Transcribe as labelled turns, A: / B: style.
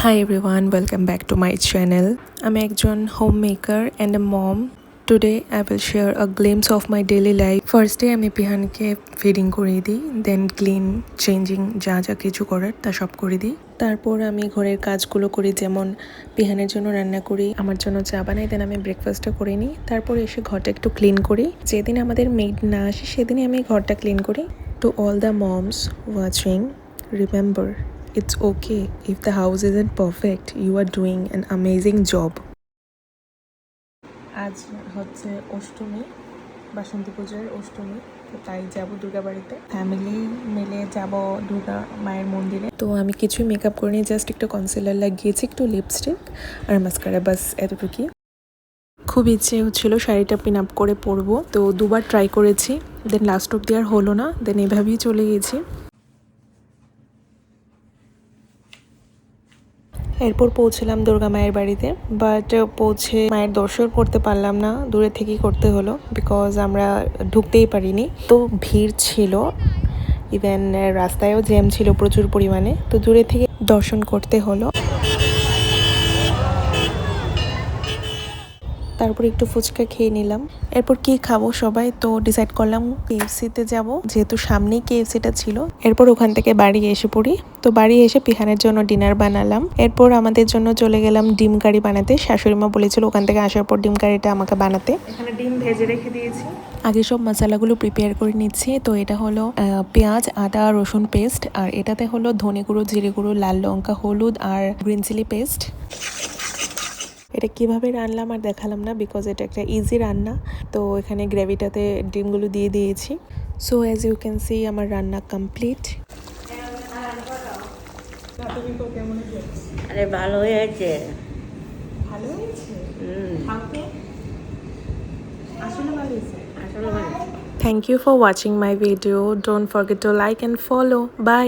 A: Hi everyone, welcome back to my channel. I'm একজন homemaker and a mom. Today I will share a glimpse of my daily life. First day আমি পিহানকে feeding করে দিই, দেন clean changing যা যা কিছু করার তা সব করে দিই। তারপর আমি ঘরের কাজগুলো করি, যেমন পিহানের জন্য রান্না করি, আমার জন্য চা বানাই, দেন আমি ব্রেকফাস্টটা করে নিই। তারপর এসে ঘরটা একটু ক্লিন করি। যেদিন আমাদের মেড না আসে সেদিনই আমি ঘরটা ক্লিন করি। To all the moms watching, remember, it's okay if the house isn't perfect. You are doing an amazing job. আজ হচ্ছে অষ্টমী, বাসন্তী পূজার অষ্টমী, তো তাই যাব দুর্গা বাড়িতে, ফ্যামিলি মিলে যাব দুর্গা মায়ের মন্দিরে। তো আমি কিছুই মেকআপ করিনি, জাস্ট একটু কনসিলার লাগিয়েছি, একটু লিপস্টিক আর মাস্কারা, বাস এতটুকুই। খুব ইচ্ছে হচ্ছিল শাড়িটা পিন আপ করে পরবো, তো দুবার ট্রাই করেছি, দেন লাস্ট অব্দি আর হলো না, দেন এভাবেই চলে গেছি। এরপর পৌঁছলাম দুর্গা মায়ের বাড়িতে, বাট পৌঁছে মায়ের দর্শন করতে পারলাম না, দূরে থেকেই করতে হলো, বিকজ আমরা ঢুকতেই পারিনি, তো ভিড় ছিল, ইভেন রাস্তায়ও জ্যাম ছিল প্রচুর পরিমাণে, তো দূরে থেকে দর্শন করতে হলো। তারপর একটু ফুচকা খেয়ে নিলাম। এরপর কি খাবো সবাই, তো ডিসাইড করলাম কেএফসিতে যাব, যেহেতু সামনেই কেএফসিটা ছিল। এরপর ওখান থেকে বাড়ি এসে পড়ি, তো বাড়ি এসে পিহানের জন্য ডিনার বানালাম। এরপর আমাদের জন্য চলে গেলাম ডিম কারি বানাতে। শাশুড়িমা বলেছিল ওখান থেকে আসার পর ডিম কারিটা আমাকে বানাতে। এখানে ডিম ভেজে রেখে দিয়েছি, আগে সব মশলাগুলো প্রিপেয়ার করে নিচ্ছি। তো এটা হলো পেঁয়াজ, আদা, রসুন পেস্ট, আর এটাতে হলো ধনে গুঁড়ো, জিরে গুঁড়ো, লাল লঙ্কা, হলুদ আর গ্রিন চিলি পেস্ট। এটা কিভাবে রান্নাম আর দেখালাম না, বিকজ এটা একটা ইজি রান্না। তো এখানে গ্রেভিটাতে ডিমগুলো দিয়ে দিয়েছি। So as you can see আমার রান্না কমপ্লিট।
B: আরে ভালো হয়েছে,
A: ভালো হয়েছে,
B: আসলে ভালো।
A: Thank you for watching my video. Don't forget to like and follow. Bye.